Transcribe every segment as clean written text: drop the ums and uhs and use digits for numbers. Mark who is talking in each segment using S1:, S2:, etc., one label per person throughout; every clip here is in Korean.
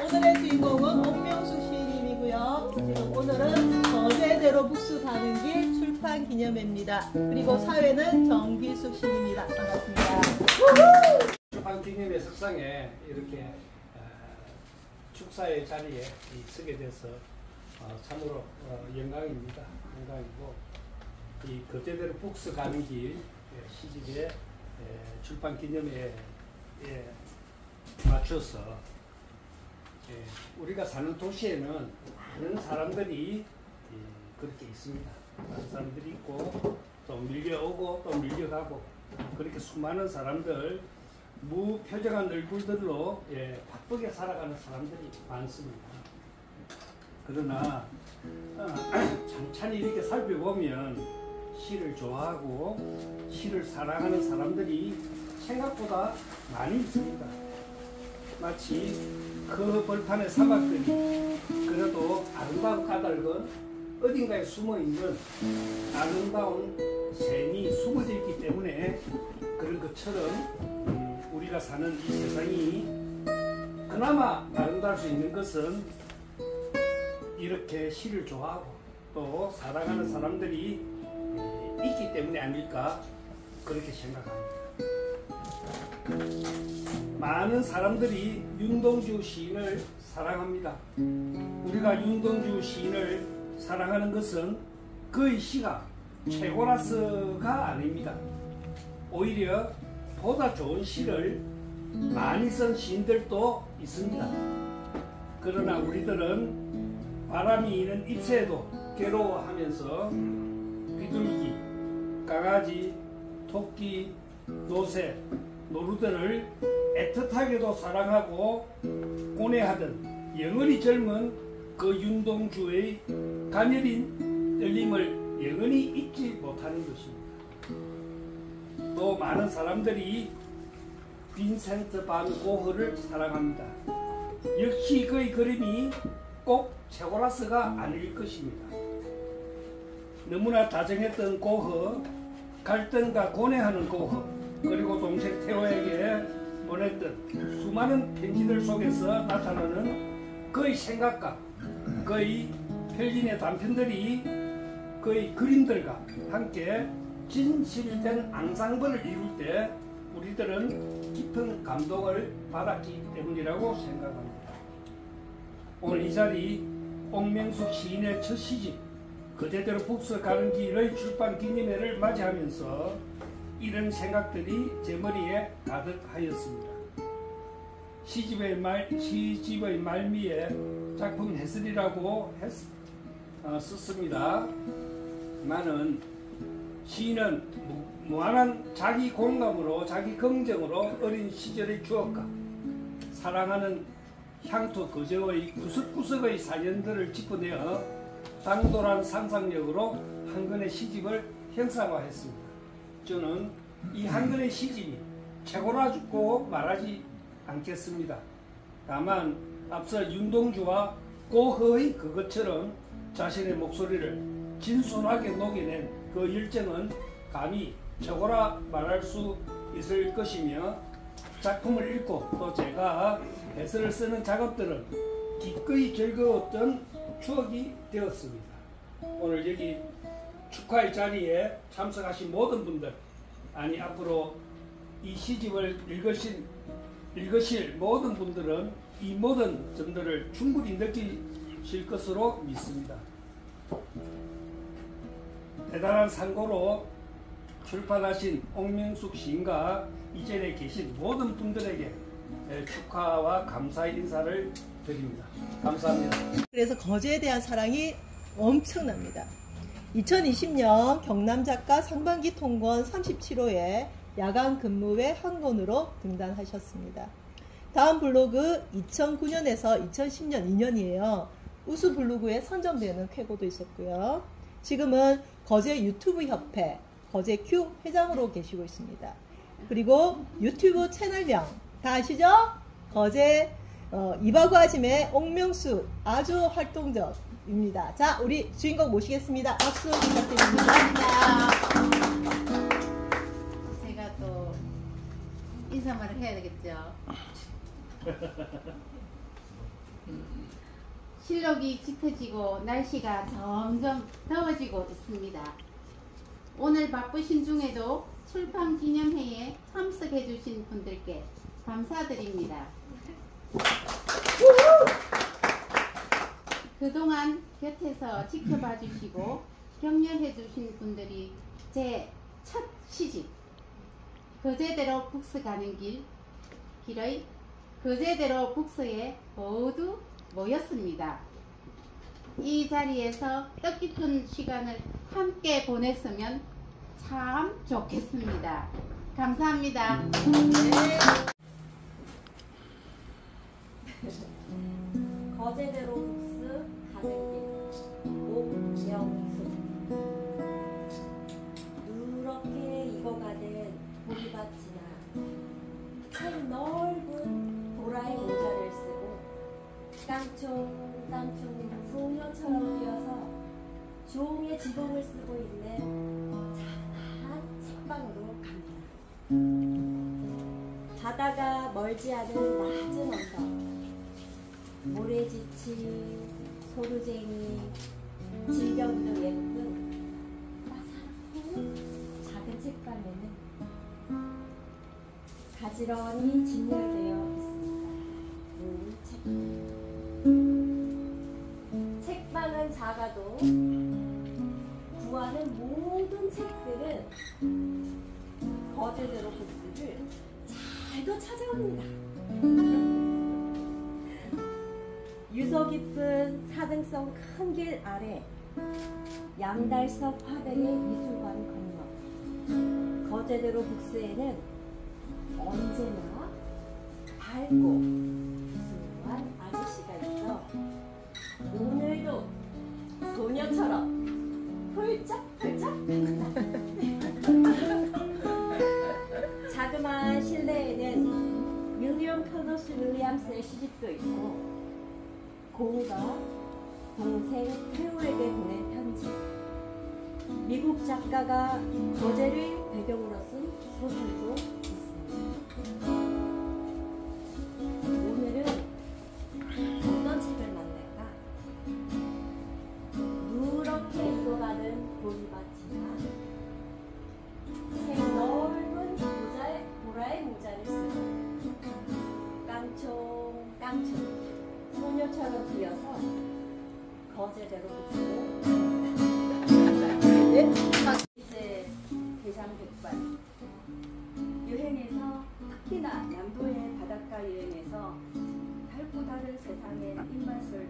S1: 오늘의 주인공은 옥명숙 시인님이고요. 지금 오늘은 거제대로 북수 가는 길 출판 기념회입니다. 그리고 사회는 정기숙 시인입니다. 반갑습니다.
S2: 출판 기념회 석상에 이렇게 축사의 자리에 서게 돼서 참으로 영광입니다. 영광이고, 이 거제대로 북수 가는 길 시집의 출판 기념회에 맞춰서 우리가 사는 도시에는 많은 사람들이 그렇게 있습니다. 많은 사람들이 있고 또 밀려오고 또 밀려가고, 그렇게 수많은 사람들, 무표정한 얼굴들로 바쁘게 살아가는 사람들이 많습니다. 그러나 찬찬히 이렇게 살펴보면 시를 좋아하고 시를 사랑하는 사람들이 생각보다 많이 있습니다. 마치 그 벌판의 사막들이 그래도 아름다운 까닭은 어딘가에 숨어있는 아름다운 샘이 숨어져 있기 때문에 그런 것처럼 우리가 사는 이 세상이 그나마 아름다울 수 있는 것은 이렇게 시를 좋아하고 또 사랑하는 사람들이 있기 때문에 아닐까, 그렇게 생각합니다. 많은 사람들이 윤동주 시인을 사랑합니다. 우리가 윤동주 시인을 사랑하는 것은 그의 시가 최고라서가 아닙니다. 오히려 보다 좋은 시를 많이 쓴 시인들도 있습니다. 그러나 우리들은 바람이 이는 잎새도 괴로워하면서 비둘기, 강아지, 토끼, 노새, 노루들을 애틋하게도 사랑하고 고뇌하던 영원히 젊은 그 윤동주의 가녀린 떨림을 영원히 잊지 못하는 것입니다. 또 많은 사람들이 빈센트 반 고흐를 사랑합니다. 역시 그의 그림이 꼭 최고라서가 아닐 것입니다. 너무나 다정했던 고흐, 갈등과 고뇌하는 고흐, 그리고 동생 테오에게 보냈던 수많은 편지들 속에서 나타나는 그의 생각과 그의 편린의 단편들이 그의 그림들과 함께 진실된 앙상블을 이룰 때 우리들은 깊은 감동을 받았기 때문이라고 생각합니다. 오늘 이 자리 옥명숙 시인의 첫 시집 거제대로 북수 가는 길의 출판 기념회를 맞이하면서 이런 생각들이 제 머리에 가득하였습니다. 시집의 말미에 작품 해설이라고 썼습니다. 많은 시인은 무한한 자기 공감으로, 자기 긍정으로 어린 시절의 추억과 사랑하는 향토 거제의 구석구석의 사연들을 짚어내어 당돌한 상상력으로 한 권의 시집을 형상화했습니다. 저는 이 한 권의 시집이 최고라고 말하지 않겠습니다. 다만 앞서 윤동주와 고흐의 그것처럼 자신의 목소리를 진솔하게 녹여낸 그 열정은 감히 최고라 말할 수 있을 것이며, 작품을 읽고 또 제가 해설을 쓰는 작업들은 기꺼이 즐거웠던 추억이 되었습니다. 오늘 여기 축하의 자리에 참석하신 모든 분들, 아니 앞으로 이 시집을 읽으실 모든 분들은 이 모든 점들을 충분히 느끼실 것으로 믿습니다. 대단한 상고로 출판하신 옥명숙 시인과 이전에 계신 모든 분들에게 축하와 감사의 인사를 드립니다. 감사합니다.
S1: 그래서 거제에 대한 사랑이 엄청납니다. 2020년 경남작가 상반기 통권 37호에 야간 근무회 한 권으로 등단하셨습니다. 다음 블로그 2009년에서 2010년 2년이에요. 우수 블로그에 선정되는 쾌거도 있었고요. 지금은 거제 유튜브 협회 거제큐 회장으로 계시고 있습니다. 그리고 유튜브 채널명 다 아시죠? 거제 이바구 아짐의 옥명숙 아주 활동적입니다. 자, 우리 주인공 모시겠습니다. 박수 부탁드립니다.
S3: 제가 또 인사말을 해야 되겠죠. 실록이 짙어지고 날씨가 점점 더워지고 있습니다. 오늘 바쁘신 중에도 출판기념회에 참석해 주신 분들께 감사드립니다. 그동안 곁에서 지켜봐 주시고 격려해 주신 분들이 제 첫 시집 거제대로 북스 가는 길의 거제대로 북스에 모두 모였습니다. 이 자리에서 뜻깊은 시간을 함께 보냈으면 참 좋겠습니다. 감사합니다.
S4: 거제대로 북스 가는 길 옥명수 누렇게 익어가는 보리밭이나 책 넓은 도라의 모자를 쓰고 깡총깡총 소녀처럼 뛰어서 종의 지붕을 쓰고 있는 찬한 책방으로 갑니다. 바다가 멀지 않은 낮은 언덕 모래지치, 소루쟁이, 질경도 예쁜 따사로운 작은 책방에는 가지런히 진열되어 있습니다. 책방은 작아도 구하는 모든 책들은 거제대로 북스를 잘도 찾아옵니다. 유서 깊은 사등성 큰 길 아래 양달석 화백의 미술관 건너 거제대로 북스에는 언제나 밝고 순한 아저씨가 있어 오늘도 소녀처럼 펄짝펄짝 자그마한 실내에는 윌리엄 커너스 윌리엄스의 시집도 있고 고우가 동생 태우에게 보낸 편지, 미국 작가가 거제를 배경으로 쓴 소설도 있습니다. 오늘은 어떤 책을 만날까? 누렇게 익어가는 보리밭이나 색 넓은 보라의 모자를 쓰고 깡총깡총 소녀처럼 뛰어서 거제대로 붙이고 이제 대장백반 여행에서 특히나 남도의 바닷가 여행에서 밝고 다른 세상의 입맛을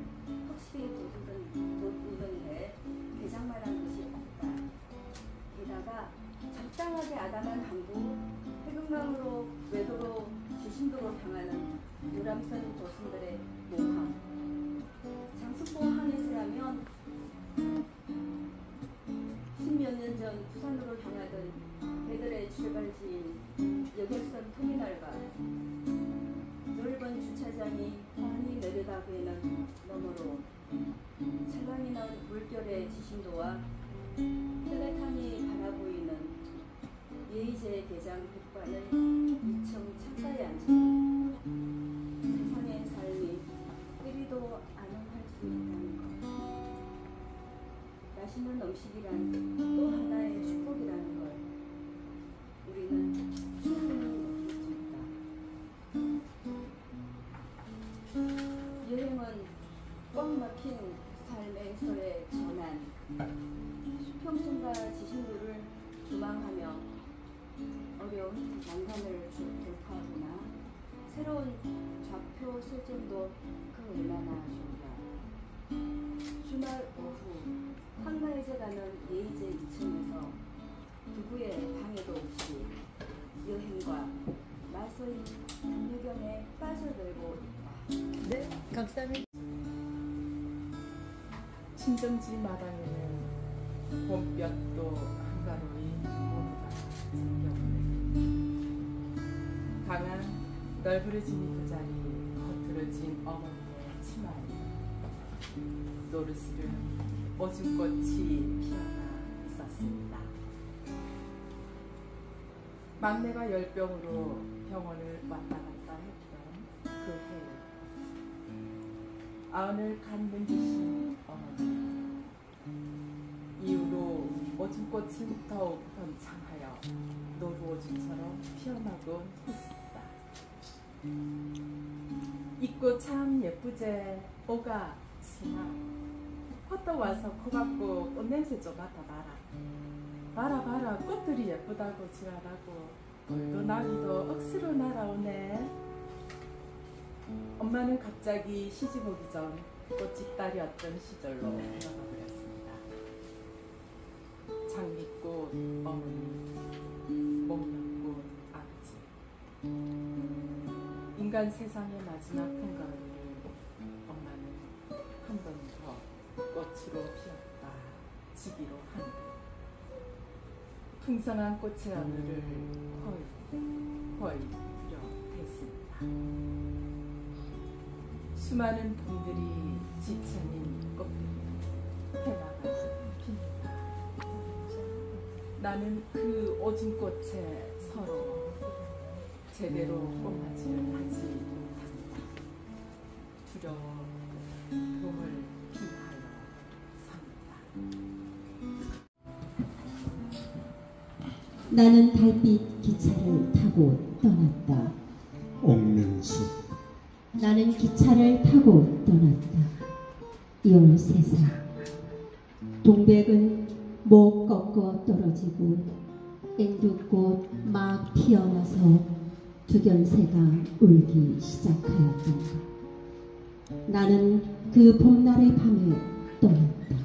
S4: 확실히 돋우는데 대장만한 것이 없다. 게다가 적당하게 아담한 항구 태극망으로 외도로 지신도로 향하는 유람선 도심들의 모함 장수포 항해서라면 10몇 년 전 부산으로 향하던 배들의 출발지인 여객선 터미널과 넓은 주차장이 환히 내려다보이는 너머로 찰랑이 난 물결의 지신도와 텔레탄이 바라보이는 예의제 대장 백반을 2층 창가에 앉은 세상의 삶이 이리도 아능할 수 있다는 것, 맛있는 음식이란 또 하나의 축복이라는 걸 우리는 충분히 느낄 수 있다. 여행은 꽉 막힌 삶의 소에 전한 수평선과 지신도를 조망하며 어려운 난관을 돌파하거나 새로운 좌표 설정도 그 얼마나 좋은가. 주말 오후 한가해져 가는 예의제 2층에서 누구의 방해도 없이 여행과 나서인 여경에 빠져들고 있다.
S1: 네, 감사합니다.
S5: 친정집 마당에는 봄볕도 한가로이 오르가 지겨우네. 강한 널브러진 이부자리 거칠어진 어머니의 치마에 노르스름 오줌꽃이 피어나 있었습니다. 막내가 열병으로 병원을 왔다 갔다 했던 그 해에 아흔을 간 맹기신 어머니 이후로 오줌꽃은 더욱 번창하여 노루오줌처럼 피어나곤 했습니다. 입고 참 예쁘제 오가 신아 헛도 와서 코 박고 꽃냄새 좀 맡아봐라. 봐라 꽃들이 예쁘다고 지랄하고 벌도 나기도 억수로 날아오네. 엄마는 갑자기 시집 오기 전 꽃집 딸이었던 시절로 돌아가 버렸습니다. 장미꽃 어머니, 목련꽃 아버지. 인간 세상의 마지막 풍가을을 엄마는 한 번 더 꽃으로 피었다 지기로 한 듯. 풍성한 꽃의 하늘을 거의 부려댔습니다. 수많은 봄들이 지천인 꽃들이 해나가서 핍니다. 나는 그 오줌꽃에 서로 제대로 꽃맞이를 하지 못합니다. 두려워 봄을 비하여 삽니다.
S6: 나는 달빛 기차를 타고 떠났다.
S7: 옥명수.
S6: 나는 기차를 타고 떠났다. 13살. 동백은 목 꺾어 떨어지고 앵두꽃 막 피어나서 두견새가 울기 시작하였던가. 나는 그 봄날의 밤에 떠났다.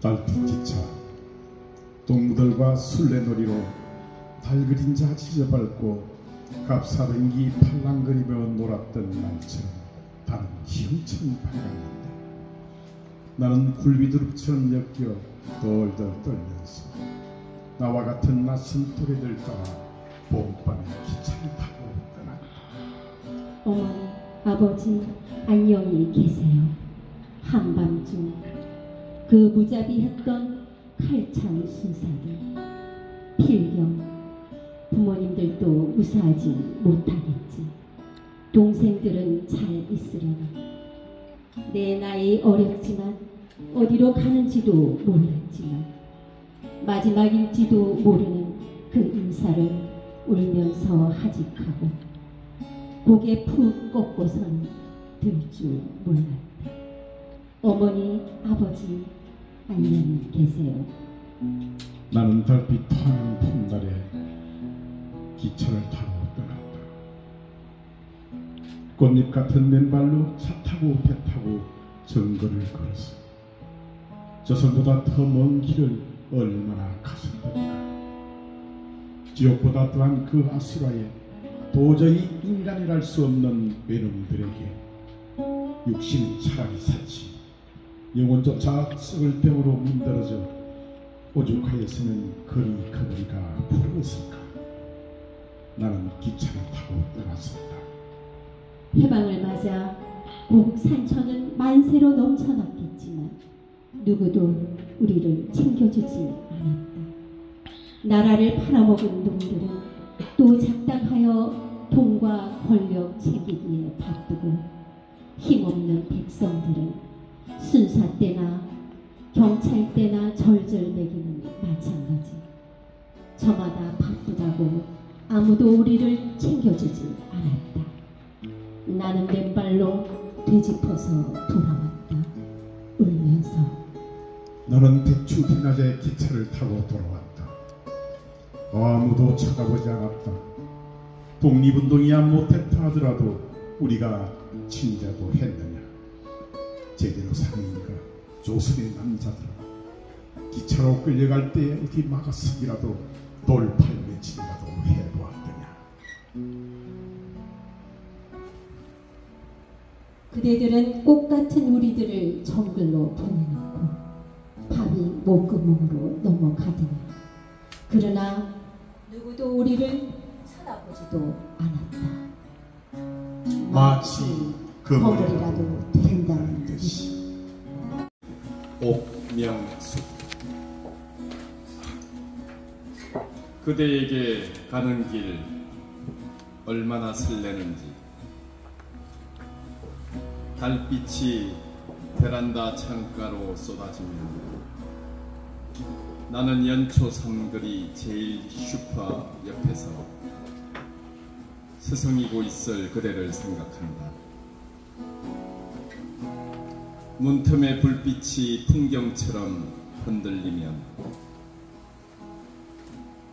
S7: 달빛 기차. 동무들과 술래놀이로 달 그림자 지저밟고 갑사등기 팔랑거리며 놀았던 날처럼 다른 희영처럼 밝았는데 나는 굴비두릅처럼 엮여 덜덜 떨면서 나와 같은 낯선 또래들 따라 봄밤에 기차를 타고 떠났다.
S6: 어머니, 아버지, 안녕히 계세요. 한밤중 그 무자비했던 칼찬 순사들, 필경, 부모님들도 무사하지 못하겠지. 동생들은 잘 있으려나. 내 나이 어렸지만 어디로 가는지도 몰랐지만 마지막일지도 모르는 그 인사를 울면서 하직하고 고개 푹 꺾고선 들 줄 몰랐다. 어머니, 아버지, 안녕히 계세요.
S7: 나는 달빛 타는 봄날에 기차를 타고 떠났다. 꽃잎 같은 맨발로 차 타고 배 타고 정거를 걸었어. 저선보다 더 먼 길을 얼마나 갔었던가. 지옥보다 더한 그 아수라에 도저히 인간이랄 수 없는 외놈들에게 육신은 차라리 사치, 영혼조차 썩을 병으로 문드러져 오죽하였으면 거리가 부르렀을까. 나는 기차를 타고 떠났었다.
S6: 해방을 맞아 고국 산천은 만세로 넘쳐났겠지만 누구도 우리를 챙겨주지 않았다. 나라를 팔아먹은 놈들은 또 작당하여 돈과 권력 챙기기에 바쁘고 힘없는 백성들은 순사 때나 경찰 때나 절절매기는 마찬가지. 저마다 바쁘다고 아무도 우리를 챙겨주지 않았다. 나는 맨발로 되짚어서 돌아왔다. 울면서.
S7: 너는 대추 대낮에 기차를 타고 돌아왔다. 아무도 쳐다보지 않았다. 독립운동이야 못했다 하더라도 우리가 친자도 했느냐. 제대로 사는 이가 조선의 남자들아, 기차로 끌려갈 때 어디 막았으기라도 돌팔매치기라도 해보았더냐.
S6: 그대들은 꽃같은 우리들을 정글로 보내놓고 밤이 목구멍으로 넘어가더냐. 그러나 누구도 우리를 쳐다보지도 않았다.
S7: 마치
S6: 거물이라도 된다는 듯이.
S8: 옥명수. 그대에게 가는 길 얼마나 설레는지. 달빛이 베란다 창가로 쏟아지면 나는 연초 삼거리 제일 슈퍼 옆에서 스승이고 있을 그대를 생각한다. 문틈의 불빛이 풍경처럼 흔들리면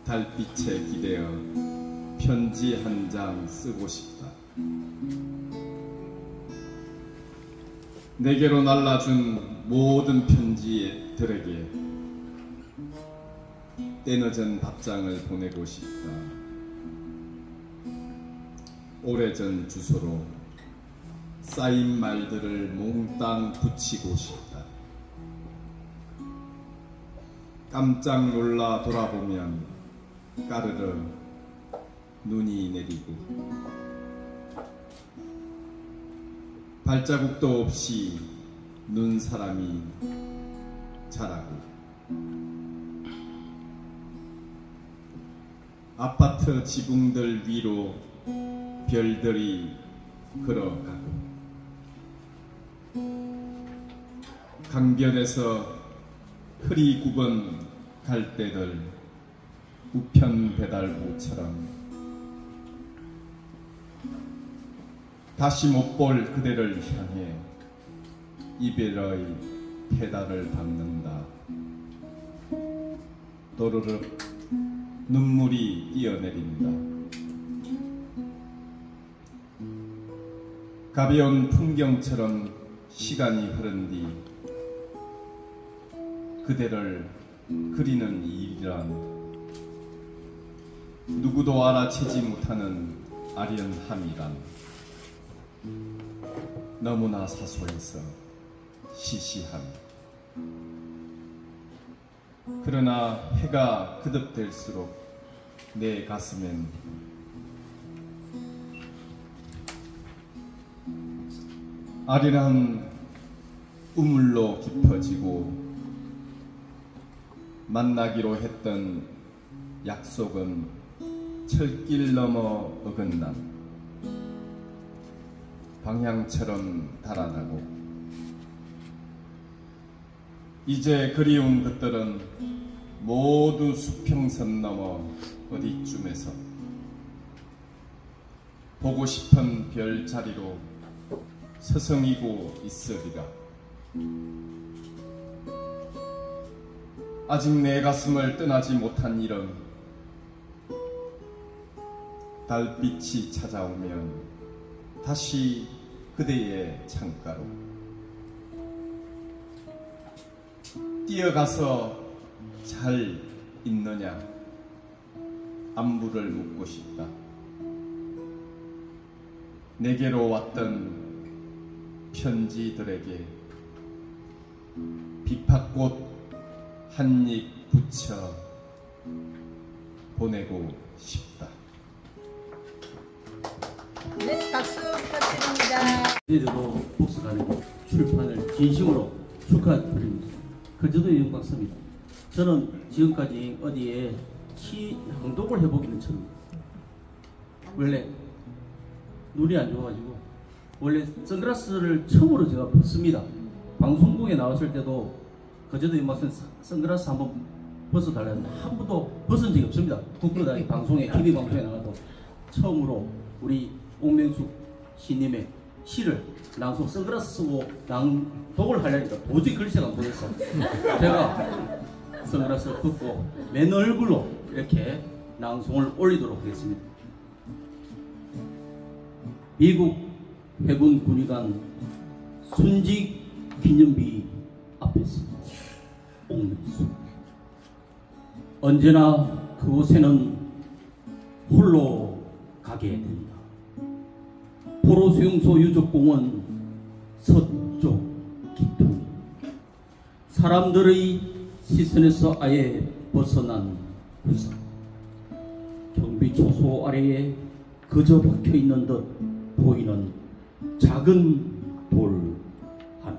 S8: 달빛에 기대어 편지 한 장 쓰고 싶다. 내게로 날라준 모든 편지들에게 때늦은 답장을 보내고 싶다. 오래전 주소로 쌓인 말들을 몽땅 붙이고 싶다. 깜짝 놀라 돌아보면 까르르 눈이 내리고 발자국도 없이 눈사람이 자라고 아파트 지붕들 위로 별들이 걸어가고 강변에서 흐리 굽은 갈대들 우편 배달부처럼 다시 못 볼 그대를 향해 이별의 페달을 밟는다. 도르륵 눈물이 뛰어내린다. 가벼운 풍경처럼 시간이 흐른 뒤 그대를 그리는 일이란 누구도 알아채지 못하는 아련함이란 너무나 사소해서 시시함. 그러나 해가 거듭될수록 내 가슴엔 아련한 우물로 깊어지고 만나기로 했던 약속은 철길 넘어 어긋남 방향처럼 달아나고 이제 그리운 것들은 모두 수평선 넘어 어디쯤에서 보고 싶은 별자리로 서성이고 있으리라. 아직 내 가슴을 떠나지 못한 일은 달빛이 찾아오면 다시 그대의 창가로 뛰어가서 잘 있느냐 안부를 묻고 싶다. 내게로 왔던 편지들에게 비팟꽃 한 입 붙여 보내고 싶다.
S1: 네, 박수 부탁드립니다.
S9: 저도 복수가는 출판을 진심으로 축하드립니다. 그저도 영광스럽습니다. 저는 지금까지 어디에 낭독을 해보기는 처음입니다. 원래 눈이 안 좋아가지고 원래 선글라스를 처음으로 제가 벗습니다. 방송국에 나왔을 때도 그저도 영광스러운 선글라스 한번 벗어달라는데 한 번도 벗은 적이 없습니다. 국가다니 방송에 TV 방송에 나가도 처음으로 우리 옥명숙 시님의 시를 낭송 선글라스 쓰고 낭독을 하려니까 도저히 글씨가 안 보여서 제가 선글라스를 벗고 맨 얼굴로 이렇게 낭송을 올리도록 하겠습니다. 미국 해군 군의관 순직 기념비 앞에서 옥명숙 언제나 그곳에는 홀로 가게 된다. 포로수용소 유적공원 서쪽 기둥 사람들의 시선에서 아예 벗어난 구석 경비초소 아래에 그저 박혀있는 듯 보이는 작은 돌 하나.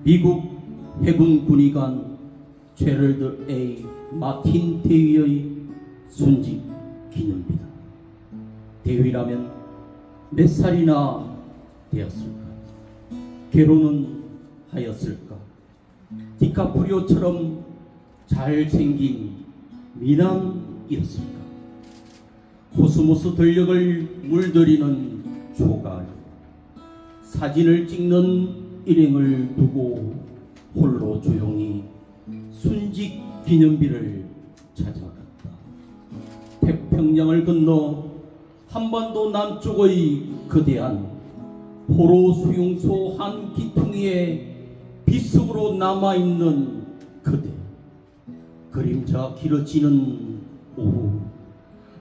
S9: 미국 해군 군의관 제럴드 A 마틴 대위의 순직 기념비다. 대위라면 몇 살이나 되었을까? 결혼은 하였을까? 디카프리오처럼 잘생긴 미남이었을까? 코스모스 전력을 물들이는 조각, 사진을 찍는 일행을 두고 홀로 조용히 순직 기념비를 찾아갔다. 태평양을 건너 한반도 남쪽의 거대한 포로 수용소 한 기퉁이에 빗속으로 남아있는 그대. 그림자 길어지는 오후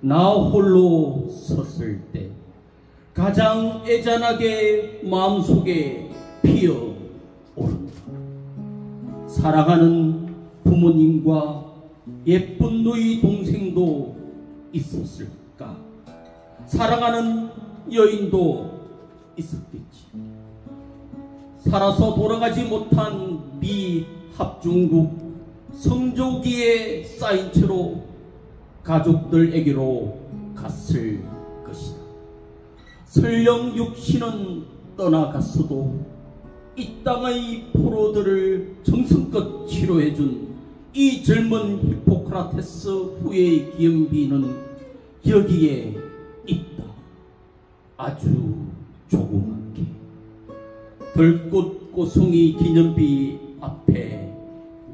S9: 나 홀로 섰을 때 가장 애잔하게 마음속에 피어오른다. 사랑하는 부모님과 예쁜 너희 동생도 있었을까? 사랑하는 여인도 있었겠지. 살아서 돌아가지 못한 미합중국 성조기에 쌓인 채로 가족들에게로 갔을 것이다. 설령 육신은 떠나갔어도 이 땅의 포로들을 정성껏 치료해준 이 젊은 히포크라테스 후예의 기념비는 여기에 있다. 아주 조그맣게 들꽃 꽃송이 기념비 앞에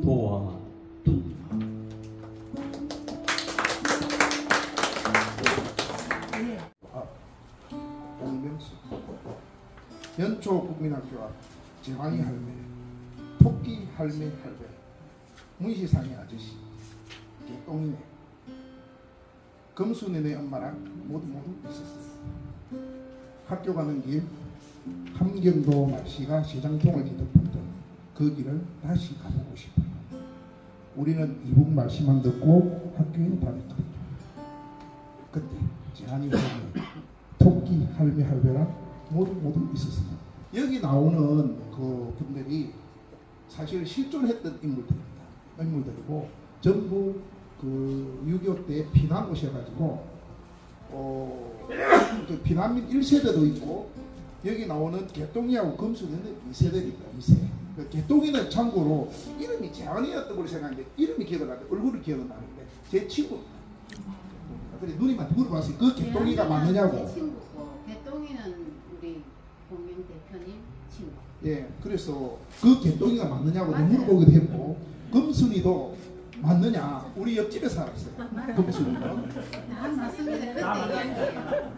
S9: 놓아둔다.
S10: 홍명수 연초 국민학교 앞 제왕이 할매, 토끼 할매 할배, 문시상의 아저씨, 개똥이네, 금순이네 엄마랑 모두 있었어요. 학교 가는 길 함경도 날씨가 시장통을 뒤덮었던 그 길을 다시 가보고 싶어요. 우리는 이북 말씨만 듣고 학교에 다녔거든요. 그때 제한이 오면 토끼 할매 할배랑 모두 있었어요. 여기 나오는 그 분들이 사실 실존했던 인물들이고 전부 그 6.25 때 피난 오셔가지고 그 피난민 1세대도 있고 여기 나오는 개똥이하고 금순이는 2세대입니다. 2세. 그 개똥이는 참고로 이름이 재환이었던 걸로 생각하는데 이름이 기억은 나는데 얼굴을 기억은 나는데 제 친구입니다. 그래 누님한테 물어봤어요. 그 개똥이가 맞느냐고.
S3: 제 친구고 개똥이는 우리 공명 대표님 친구.
S10: 예, 그래서 그 개똥이가 맞느냐고 물어보기도 했고 금순이도 맞느냐 우리 옆집에 살았어요. 금순이는.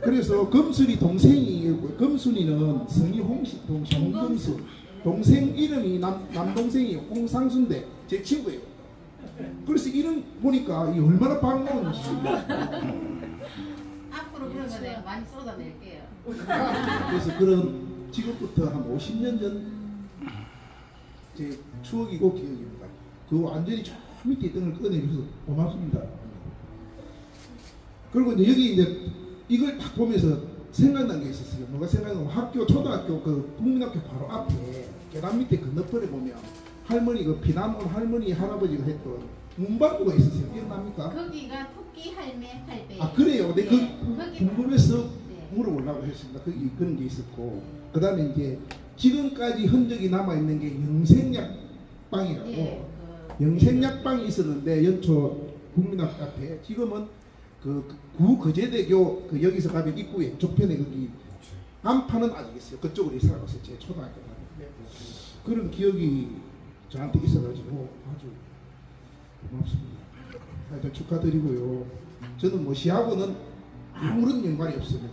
S10: 그래서 금순이 동생이 금순이는 성이 홍금순 동생 이름이 남동생이 홍상순인데 제 친구예요. 그래서 이름 보니까 이 얼마나 반가운
S3: 앞으로 그러면 내가 많이 쏟아낼게요.
S10: 그래서 그런 지금부터 한 50년 전 제 추억이고 기억입니다. 그 완전히 저 밑에 있던 걸 꺼내주셔서 고맙습니다. 그리고 이제 여기 이제 이걸 딱 보면서 생각난 게 있었어요. 뭐가 생각나면 학교 초등학교 그 국민학교 바로 앞에 계단 밑에 건너편에 보면 할머니 그 피난 온 할머니 할아버지가 했던 문방구가 있었어요. 기억납니까?
S3: 거기가 토끼 할매 할배.
S10: 아 그래요. 근데
S3: 네,
S10: 그 궁금해서 물어보려고 했습니다. 거기 그런 게 있었고 그 다음에 이제 지금까지 흔적이 남아 있는 게 영생약방이라고
S3: 네,
S10: 영생약방이 있었는데 연초 국민학교 앞에 지금은 그 구거제대교 그 여기서 가면 입구 왼쪽 편에 거기 안파는 아직 있어요. 그쪽으로 이사 갔어요. 제 초등학교 다닐 때 그런 기억이 저한테 있어가지고 아주 고맙습니다. 하여튼 축하드리고요. 저는 뭐 시하고는 아무런 연관이 없습니다.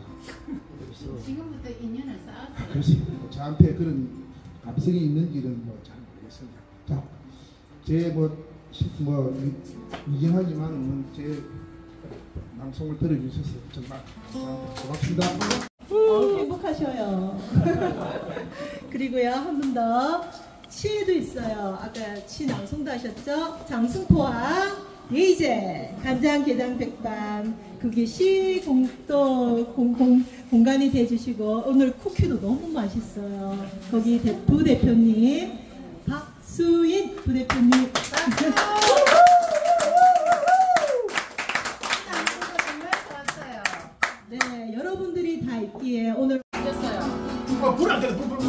S10: 그래서
S3: 지금부터 인연을 쌓았어요.
S10: 그래서 저한테 그런 감성이 있는지는 뭐 잘 모르겠습니다. 자, 제 뭐 미진하지만 제 방송을 들어주셔서 정말 고맙습니다.
S1: 행복하셔요. 그리고요 한 분 더 치에도 있어요. 아까 치 낭송도 하셨죠? 장승포와 예이제 간장게장 백반 그게 시 공간이 돼주시고 오늘 쿠키도 너무 맛있어요. 거기 부대표님 박수인 부대표님
S3: 정말 좋았어요.
S1: 네 여러분 것들이 다 있기에 오늘
S10: 불안 돼. 불.